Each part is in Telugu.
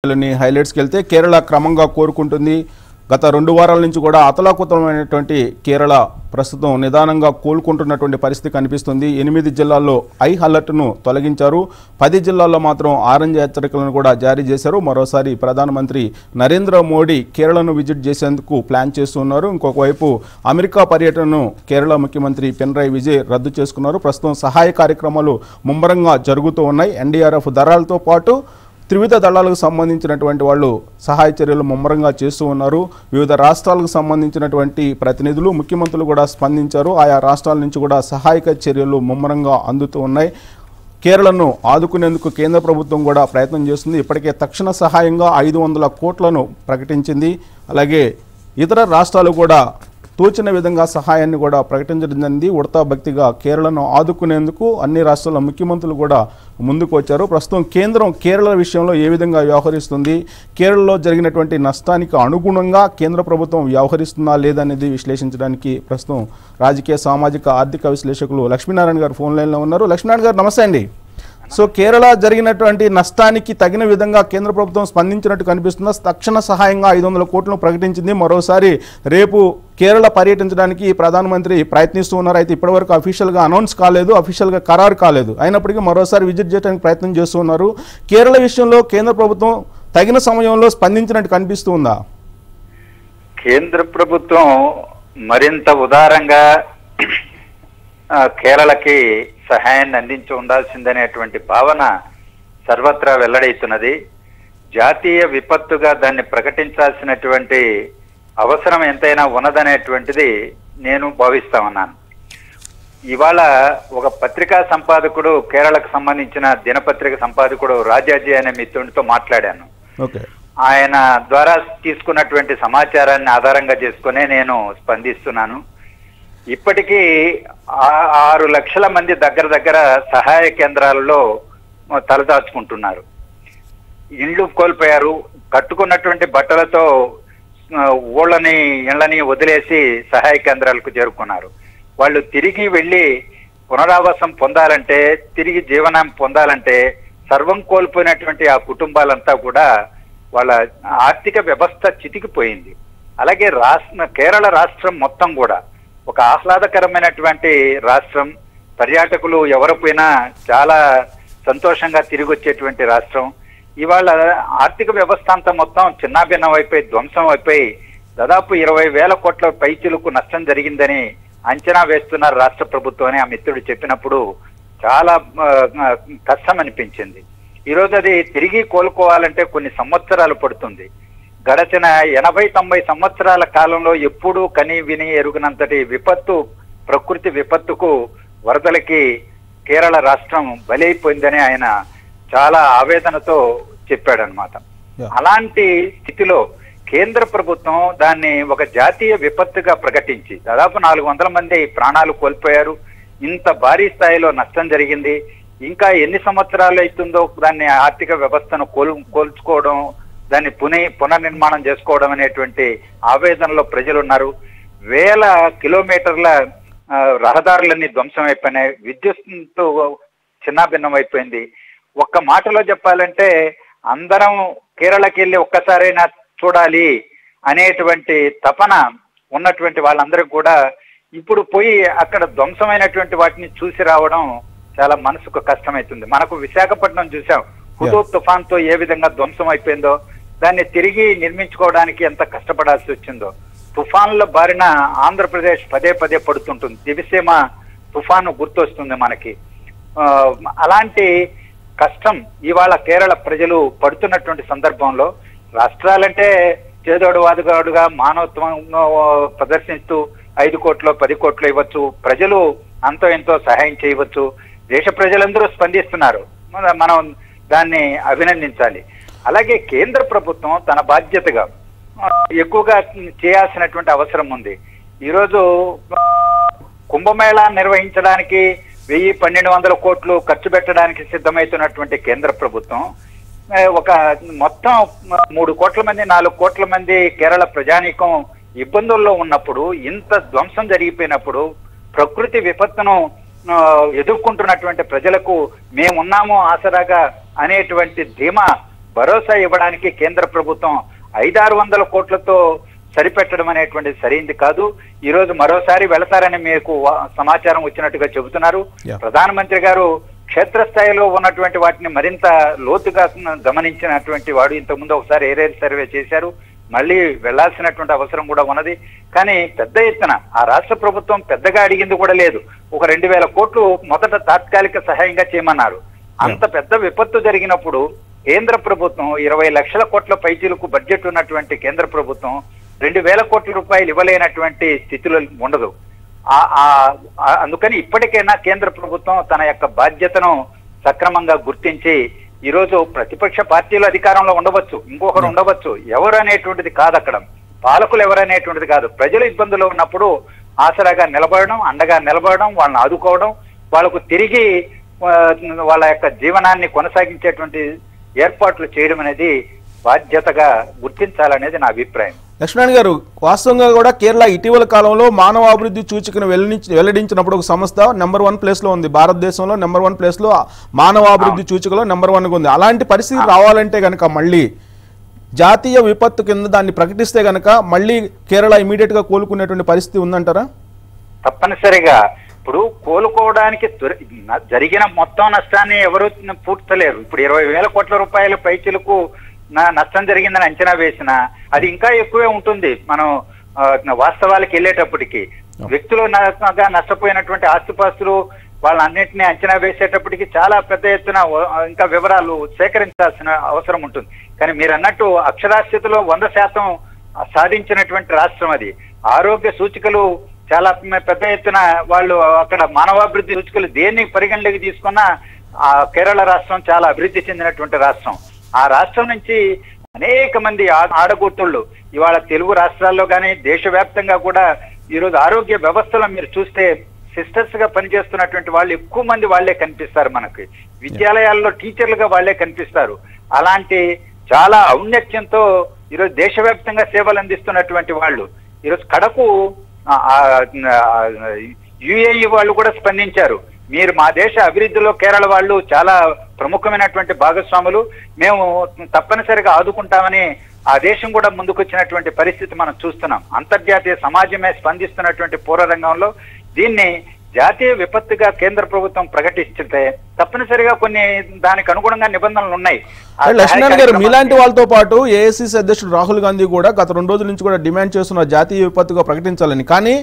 హైలైట్స్కి వెళ్తే కేరళ క్రమంగా కోరుకుంటుంది. గత 2 వారాల నుంచి కూడా అతలాకుతలమైనటువంటి కేరళ ప్రస్తుతం నిదానంగా కోలుకుంటున్నటువంటి పరిస్థితి కనిపిస్తుంది. 8 జిల్లాల్లో హై అలర్ట్ను తొలగించారు. 10 జిల్లాల్లో మాత్రం ఆరెంజ్ హెచ్చరికలను కూడా జారీ చేశారు. మరోసారి ప్రధానమంత్రి నరేంద్ర మోడీ కేరళను విజిట్ చేసేందుకు ప్లాన్ చేస్తున్నారు. ఇంకొక వైపు అమెరికా పర్యటనను కేరళ ముఖ్యమంత్రి పినరయి విజయన్ రద్దు చేసుకున్నారు. ప్రస్తుతం సహాయ కార్యక్రమాలు ముమ్మరంగా జరుగుతూ ఉన్నాయి. ఎన్డీఆర్ఎఫ్ దళాలతో పాటు త్రివిధ దళాలకు సంబంధించినటువంటి వాళ్ళు సహాయ చర్యలు ముమ్మరంగా చేస్తూ ఉన్నారు. వివిధ రాష్ట్రాలకు సంబంధించినటువంటి ప్రతినిధులు ముఖ్యమంత్రులు కూడా స్పందించారు. ఆయా రాష్ట్రాల నుంచి కూడా సహాయక చర్యలు ముమ్మరంగా అందుతూ ఉన్నాయి. కేరళను ఆదుకునేందుకు కేంద్ర ప్రభుత్వం కూడా ప్రయత్నం చేస్తుంది. ఇప్పటికే తక్షణ సహాయంగా 500 కోట్లను ప్రకటించింది. అలాగే ఇతర రాష్ట్రాలు కూడా తోచిన విధంగా సహాయాన్ని కూడా ప్రకటించడం జరిగింది. ఉడతా భక్తిగా కేరళను ఆదుకునేందుకు అన్ని రాష్ట్రాల ముఖ్యమంత్రులు కూడా ముందుకు వచ్చారు. ప్రస్తుతం కేంద్రం కేరళ విషయంలో ఏ విధంగా వ్యవహరిస్తుంది, కేరళలో జరిగినటువంటి నష్టానికి అనుగుణంగా కేంద్ర ప్రభుత్వం వ్యవహరిస్తుందా లేదనేది విశ్లేషించడానికి ప్రస్తుతం రాజకీయ సామాజిక ఆర్థిక విశ్లేషకులు లక్ష్మీనారాయణ గారు ఫోన్ లైన్లో ఉన్నారు. లక్ష్మీనారాయణ గారు నమస్తే అండి. సో కేరళ జరిగినటువంటి నష్టానికి తగిన విధంగా కేంద్ర ప్రభుత్వం స్పందించినట్టు కనిపిస్తుందా? తక్షణ సహాయంగా 500 కోట్లను ప్రకటించింది. మరోసారి రేపు కేరళ పర్యటించడానికి ప్రధానమంత్రి ప్రయత్నిస్తూ ఉన్నారు. అయితే ఇప్పటివరకు అఫీషియల్గా అనౌన్స్ కాలేదు, అఫీషియల్గా ఖరారు కాలేదు. అయినప్పటికీ మరోసారి విజిట్ చేయడానికి ప్రయత్నం చేస్తూ ఉన్నారు. కేరళ విషయంలో కేంద్ర ప్రభుత్వం తగిన సమయంలో స్పందించినట్టు కనిపిస్తూ ఉందా? కేంద్ర ప్రభుత్వం మరింత ఉదారంగా కేరళకి సహాయాన్ని అందించి ఉండాల్సిందనేటువంటి భావన సర్వత్రా వెల్లడైతున్నది. జాతీయ విపత్తుగా దాన్ని ప్రకటించాల్సినటువంటి అవసరం ఎంతైనా ఉన్నదనేటువంటిది నేను భావిస్తా ఉన్నాను. ఇవాళ ఒక పత్రికా సంపాదకుడు, కేరళకు సంబంధించిన దినపత్రిక సంపాదకుడు రాజాజీ అనే మిత్రునితో మాట్లాడాను. ఆయన ద్వారా తీసుకున్నటువంటి సమాచారాన్ని ఆధారంగా చేసుకునే నేను స్పందిస్తున్నాను. ఇప్పటికీ 6 లక్షల మంది దగ్గర సహాయ కేంద్రాలలో తలదాచుకుంటున్నారు. ఇండ్లు కోల్పోయారు. కట్టుకున్నటువంటి బట్టలతో ఇళ్ళని వదిలేసి సహాయ కేంద్రాలకు చేరుకున్నారు. వాళ్ళు తిరిగి వెళ్ళి పునరావాసం పొందాలంటే, తిరిగి జీవనం పొందాలంటే సర్వం కోల్పోయినటువంటి ఆ కుటుంబాలంతా కూడా వాళ్ళ ఆర్థిక వ్యవస్థ చితికిపోయింది. అలాగే కేరళ రాష్ట్రం మొత్తం కూడా ఒక ఆహ్లాదకరమైనటువంటి రాష్ట్రం. పర్యాటకులు ఎవరు పోయినా చాలా సంతోషంగా తిరిగి వచ్చేటువంటి రాష్ట్రం. ఇవాళ ఆర్థిక వ్యవస్థ అంతా మొత్తం చిన్నాభిన్నం అయిపోయి, ధ్వంసం అయిపోయి దాదాపు 20,000 కోట్ల పైచిలకు నష్టం జరిగిందని అంచనా వేస్తున్నారు రాష్ట్ర ప్రభుత్వం అని ఆ మిత్రుడు చెప్పినప్పుడు చాలా కష్టం అనిపించింది. ఈరోజు అది తిరిగి కోలుకోవాలంటే కొన్ని సంవత్సరాలు పడుతుంది. గడచిన 80-90 సంవత్సరాల కాలంలో ఎప్పుడూ కని విని ఎరుగినంతటి విపత్తు, ప్రకృతి విపత్తుకు, వరదలకి కేరళ రాష్ట్రం బలైపోయిందని ఆయన చాలా ఆవేదనతో చెప్పాడనమాట. అలాంటి స్థితిలో కేంద్ర ప్రభుత్వం దాన్ని ఒక జాతీయ విపత్తుగా ప్రకటించి దాదాపు 400 మంది ప్రాణాలు కోల్పోయారు. ఇంత భారీ స్థాయిలో నష్టం జరిగింది. ఇంకా ఎన్ని సంవత్సరాలు అవుతుందో దాన్ని ఆర్థిక వ్యవస్థను కోల్చుకోవడం, దాన్ని పునర్నిర్మాణం చేసుకోవడం అనేటువంటి ఆవేదనలో ప్రజలు ఉన్నారు. 1000 కిలోమీటర్ల రహదారులన్నీ ధ్వంసం అయిపోయినాయి. విద్యుత్తో చిన్నాభిన్నం అయిపోయింది. ఒక్క మాటలో చెప్పాలంటే అందరం కేరళకి వెళ్ళి ఒక్కసారైనా చూడాలి అనేటువంటి తపన ఉన్నటువంటి వాళ్ళందరికీ కూడా ఇప్పుడు పోయి అక్కడ ధ్వంసమైనటువంటి వాటిని చూసి రావడం చాలా మనసుకు కష్టమవుతుంది. మనకు విశాఖపట్నం చూసాం, హుదూద్ తుఫాన్తో ఏ విధంగా ధ్వంసం అయిపోయిందో, దాన్ని తిరిగి నిర్మించుకోవడానికి ఎంత కష్టపడాల్సి వచ్చిందో. తుఫాన్ల బారిన ఆంధ్రప్రదేశ్ పదే పడుతుంటుంది. దివిసీమ తుఫాను గుర్తొస్తుంది మనకి. అలాంటి కష్టం ఇవాళ కేరళ ప్రజలు పడుతున్నటువంటి సందర్భంలో రాష్ట్రాలంటే చేదోడు వాదుగాడుగా మానవత్వం ప్రదర్శిస్తూ 5 కోట్లు 10 కోట్లు ఇవ్వచ్చు. ప్రజలు అంతో ఎంతో సహాయం చేయవచ్చు. దేశ ప్రజలందరూ స్పందిస్తున్నారు. మనం దాన్ని అభినందించాలి. అలాగే కేంద్ర ప్రభుత్వం తన బాధ్యతగా ఎక్కువగా చేయాల్సినటువంటి అవసరం ఉంది. ఈరోజు కుంభమేళా నిర్వహించడానికి 1,000-1,200 కోట్లు ఖర్చు పెట్టడానికి సిద్ధమవుతున్నటువంటి కేంద్ర ప్రభుత్వం ఒక మొత్తం 3 కోట్ల మంది 4 కోట్ల మంది కేరళ ప్రజానీకం ఇబ్బందుల్లో ఉన్నప్పుడు, ఇంత ధ్వంసం జరిగిపోయినప్పుడు, ప్రకృతి విపత్తును ఎదుర్కొంటున్నటువంటి ప్రజలకు మేమున్నాము ఆసరాగా అనేటువంటి ధీమా భరోసా ఇవ్వడానికి కేంద్ర ప్రభుత్వం 500-600 కోట్లతో సరిపెట్టడం అనేటువంటిది సరైంది కాదు. ఈ రోజు మరోసారి వెళతారని మీకు సమాచారం వచ్చినట్టుగా చెబుతున్నారు. ప్రధానమంత్రి గారు క్షేత్రస్థాయిలో ఉన్నటువంటి వాటిని మరింత లోతుగా గమనించినటువంటి వాడు. ఇంతకుముందు ఒకసారి ఏరియల్ సర్వే చేశారు, మళ్ళీ వెళ్లాల్సినటువంటి అవసరం కూడా ఉన్నది. కానీ పెద్ద ఎత్తున ఆ రాష్ట్ర ప్రభుత్వం పెద్దగా అడిగింది కూడా లేదు. ఒక 2000 కోట్లు మొదట తాత్కాలిక సహాయంగా చేయమన్నారు. అంత పెద్ద విపత్తు జరిగినప్పుడు కేంద్ర ప్రభుత్వం 20 లక్షల కోట్ల పైచీలకు బడ్జెట్ ఉన్నటువంటి కేంద్ర ప్రభుత్వం 2000 కోట్ల రూపాయలు ఇవ్వలేనటువంటి స్థితిలో ఉండదు. అందుకని ఇప్పటికైనా కేంద్ర ప్రభుత్వం తన యొక్క బాధ్యతను సక్రమంగా గుర్తించి, ఈరోజు ప్రతిపక్ష పార్టీలు అధికారంలో ఉండవచ్చు, ఇంకొకరు ఉండవచ్చు, ఎవరు అనేటువంటిది కాదు, అక్కడ పాలకులు ఎవరనేటువంటిది కాదు. ప్రజలు ఇబ్బందులు ఉన్నప్పుడు ఆసరాగా నిలబడడం, అండగా నిలబడడం, వాళ్ళని ఆదుకోవడం, వాళ్ళకు తిరిగి వాళ్ళ యొక్క జీవనాన్ని కొనసాగించేటువంటి ఏర్పాట్లు చేయడం అనేది బాధ్యతగా గుర్తించాలనేది నా అభిప్రాయం. లక్ష్మణ్ గారు, వాస్తవంగా కూడా కేరళ ఇటీవల కాలంలో మానవాభివృద్ధి సూచికను వెల్లడించినప్పుడు ఒక సంస్థ నెంబర్ 1 ప్లేస్లో ఉంది. భారతదేశంలో నెంబర్ 1 ప్లేస్లో మానవాభివృద్ధి సూచికలో నెంబర్ 1గా ఉంది. అలాంటి పరిస్థితి రావాలంటే కనుక మళ్ళీ జాతీయ విపత్తు కింద దాన్ని ప్రకటిస్తే కనుక మళ్ళీ కేరళ ఇమీడియట్ గా కోలుకునేటువంటి పరిస్థితి ఉందంటారా? తప్పనిసరిగా. ఇప్పుడు కోలుకోవడానికి జరిగిన మొత్తం నష్టాన్ని ఎవరు పూడ్చలేరు. ఇప్పుడు 20,000 కోట్ల రూపాయల పైచిలకు నష్టం జరిగిందని అంచనా వేసినా అది ఇంకా ఎక్కువే ఉంటుంది. మనం వాస్తవాలకు వెళ్ళేటప్పటికి వ్యక్తులు నష్టపోయినటువంటి ఆస్తిపాస్తులు వాళ్ళన్నింటినీ అంచనా వేసేటప్పటికి చాలా పెద్ద ఎత్తున ఇంకా వివరాలు సేకరించాల్సిన అవసరం ఉంటుంది. కానీ మీరు అన్నట్టు అక్షరాస్యతలో 100% సాధించినటువంటి రాష్ట్రం అది. ఆరోగ్య సూచికలు చాలా పెద్ద ఎత్తున వాళ్ళు అక్కడ మానవాభివృద్ధి సూచికలు దేన్ని పరిగణలోకి తీసుకున్నా ఆ కేరళ రాష్ట్రం చాలా అభివృద్ధి చెందినటువంటి రాష్ట్రం. ఆ రాష్ట్రం నుంచి అనేక మంది ఆడగొట్టుళ్ళు ఇవాళ తెలుగు రాష్ట్రాల్లో కానీ దేశవ్యాప్తంగా కూడా ఈరోజు ఆరోగ్య వ్యవస్థలో మీరు చూస్తే సిస్టర్స్ గా పనిచేస్తున్నటువంటి వాళ్ళు ఎక్కువ మంది వాళ్లే కనిపిస్తారు. మనకి విద్యాలయాల్లో టీచర్లుగా వాళ్లే కనిపిస్తారు. అలాంటి చాలా ఔన్నత్యంతో ఈరోజు దేశవ్యాప్తంగా సేవలు అందిస్తున్నటువంటి వాళ్ళు ఈరోజు కడకు యుఏఈ వాళ్ళు కూడా స్పందించారు. మీరు మా దేశ అభివృద్ధిలో కేరళ వాళ్ళు చాలా ప్రముఖమైనటువంటి భాగస్వాములు, మేము తప్పనిసరిగా ఆదుకుంటామని ఆ దేశం కూడా ముందుకొచ్చినటువంటి పరిస్థితి మనం చూస్తున్నాం. అంతర్జాతీయ సమాజమే స్పందిస్తున్నటువంటి పూర్వరంగంలో దీన్ని జాతీయ విపత్తుగా కేంద్ర ప్రభుత్వం ప్రకటిస్తే తప్పనిసరిగా కొన్ని దానికి అనుగుణంగా నిబంధనలు ఉన్నాయి. లక్ష్మణ్ గారు, మీలాంటి వాళ్ళతో పాటు ఏఐసిసి అధ్యక్షుడు రాహుల్ గాంధీ కూడా గత 2 రోజుల నుంచి కూడా డిమాండ్ చేస్తున్న జాతీయ విపత్తుగా ప్రకటించాలని. కానీ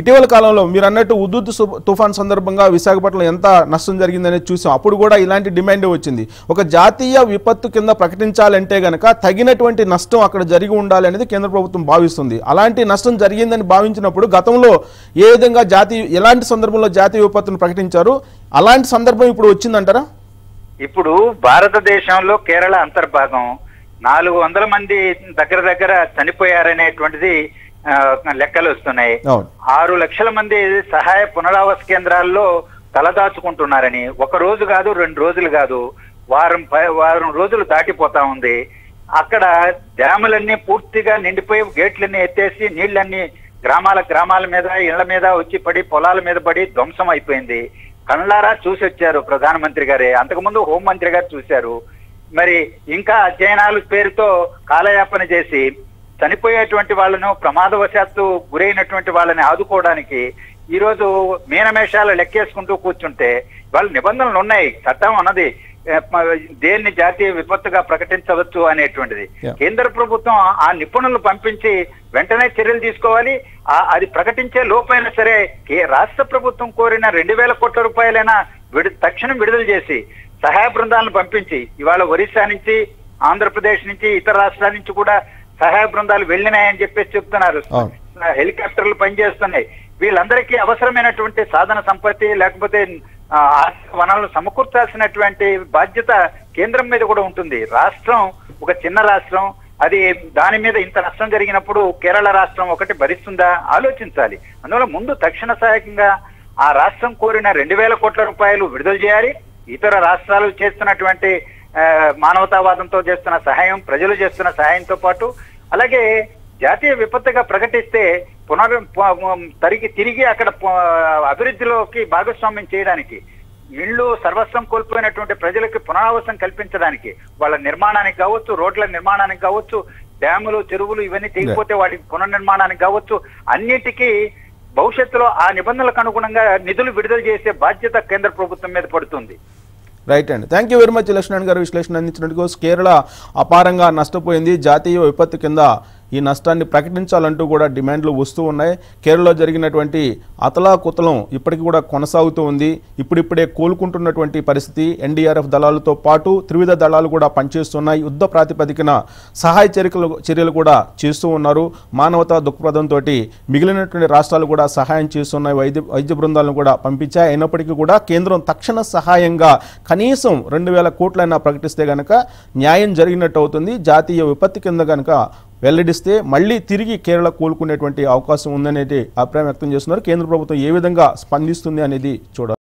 ఇటీవల కాలంలో మీరు అన్నట్టు ఉద్దుత్ తుఫాన్ సందర్భంగా విశాఖపట్నంలో ఎంత నష్టం జరిగిందనేది చూసాం. అప్పుడు కూడా ఇలాంటి డిమాండ్ వచ్చింది. ఒక జాతీయ విపత్తు కింద ప్రకటించాలంటే గనక తగినటువంటి నష్టం అక్కడ జరిగి ఉండాలి అనేది కేంద్ర ప్రభుత్వం భావిస్తుంది. అలాంటి నష్టం జరిగిందని భావించినప్పుడు గతంలో ఏ విధంగా ఎలాంటి సందర్భంలో జాతీయ విపత్తును ప్రకటించారు, అలాంటి సందర్భం ఇప్పుడు వచ్చిందంటారా? ఇప్పుడు భారతదేశంలో కేరళ అంతర్భాగం 400 మంది దగ్గర చనిపోయారనేటువంటిది లెక్కలు వస్తున్నాయి. 6 లక్షల మంది సహాయ పునరావాస కేంద్రాల్లో తలదాచుకుంటున్నారని. 1 రోజు కాదు, 2 రోజులు కాదు, వారం రోజులు దాటిపోతా ఉంది. అక్కడ డ్యాములన్నీ పూర్తిగా నిండిపోయి గేట్లన్నీ ఎత్తేసి నీళ్లన్నీ గ్రామాల మీద ఇళ్ల మీద వచ్చి పడి పొలాల మీద పడి ధ్వంసం అయిపోయింది. కళ్ళారా చూసి వచ్చారు ప్రధానమంత్రి గారే, అంతకుముందు హోంమంత్రి గారు చూశారు. మరి ఇంకా అధ్యయనాలు పేరుతో కాలయాపన చేసి చనిపోయేటువంటి వాళ్ళను, ప్రమాదవశాత్తు గురైనటువంటి వాళ్ళని ఆదుకోవడానికి ఈరోజు మీనమేషాలు లెక్కేసుకుంటూ కూర్చుంటే వాళ్ళ నిబంధనలు ఉన్నాయి, చట్టం అన్నది దేన్ని జాతీయ విపత్తుగా ప్రకటించవచ్చు అనేటువంటిది. కేంద్ర ప్రభుత్వం ఆ నిపుణులను పంపించి వెంటనే చర్యలు తీసుకోవాలి. అది ప్రకటించే లోపైనా సరే రాష్ట్ర ప్రభుత్వం కోరిన 2,000 కోట్ల రూపాయలైనా తక్షణం విడుదల చేసి సహాయ బృందాలను పంపించి, ఇవాళ ఒరిస్సా నుంచి, ఆంధ్రప్రదేశ్ నుంచి, ఇతర రాష్ట్రాల నుంచి కూడా సహాయ బృందాలు వెళ్ళినాయని చెప్పేసి చెప్తున్నారు. హెలికాప్టర్లు పనిచేస్తున్నాయి. వీళ్ళందరికీ అవసరమైనటువంటి సాధన సంపత్తి లేకపోతే ఆర్థిక వనరులు సమకూర్చాల్సినటువంటి బాధ్యత కేంద్రం మీద కూడా ఉంటుంది. రాష్ట్రం ఒక చిన్న రాష్ట్రం, అది దాని మీద ఇంత నష్టం జరిగినప్పుడు కేరళ రాష్ట్రం ఒకటి భరిస్తుందా ఆలోచించాలి. అందువల్ల ముందు తక్షణ సహాయకంగా ఆ రాష్ట్రం కోరిన 2,000 కోట్ల రూపాయలు విడుదల చేయాలి. ఇతర రాష్ట్రాలు చేస్తున్నటువంటి మానవతావాదంతో చేస్తున్న సహాయం, ప్రజలు చేస్తున్న సహాయంతో పాటు అలాగే జాతీయ విపత్తుగా ప్రకటిస్తే తిరిగి అక్కడ అభివృద్ధిలోకి భాగస్వామ్యం చేయడానికి ఇళ్ళు సర్వస్వం కోల్పోయినటువంటి ప్రజలకి పునరావాసం కల్పించడానికి, వాళ్ళ నిర్మాణానికి కావచ్చు, రోడ్ల నిర్మాణానికి కావచ్చు, డ్యాములు, చెరువులు ఇవన్నీ తెగిపోతే వాటికి పునర్నిర్మాణానికి కావచ్చు, అన్నిటికీ భవిష్యత్తులో ఆ నిబంధనలకు అనుగుణంగా నిధులు విడుదల చేసే బాధ్యత కేంద్ర ప్రభుత్వం మీద పడుతుంది. రైట్ అండి, thank you very much Lakshman గారు విశ్లేషణ అందించినందుకు. కేరళ అపారంగా నష్టపోయింది. జాతీయ విపత్తు కింద ఈ నష్టాన్ని ప్రకటించాలంటూ కూడా డిమాండ్లు వస్తూ ఉన్నాయి. కేరళలో జరిగినటువంటి అతలాకుతలం ఇప్పటికీ కూడా కొనసాగుతూ ఉంది. ఇప్పుడిప్పుడే కోలుకుంటున్నటువంటి పరిస్థితి. ఎన్డీఆర్ఎఫ్ దళాలతో పాటు త్రివిధ దళాలు కూడా పనిచేస్తున్నాయి. యుద్ధ ప్రాతిపదికన సహాయ చర్యలు కూడా చేస్తూ ఉన్నారు. మానవతా దృక్పథంతో మిగిలినటువంటి రాష్ట్రాలు కూడా సహాయం చేస్తున్నాయి. వైద్య బృందాలను కూడా పంపించాయి. అయినప్పటికీ కూడా కేంద్రం తక్షణ సహాయంగా కనీసం 2,000 కోట్లైనా ప్రకటిస్తే గనక న్యాయం జరిగినట్టు అవుతుంది. జాతీయ విపత్తి కింద కనుక వెల్లడిస్తే మళ్ళీ తిరిగి కేరళ కోలుకునేటువంటి అవకాశం ఉందనేది అభిప్రాయం వ్యక్తం చేస్తున్నారు. కేంద్ర ప్రభుత్వం ఏ విధంగా స్పందిస్తుంది అనేది చూడాలి.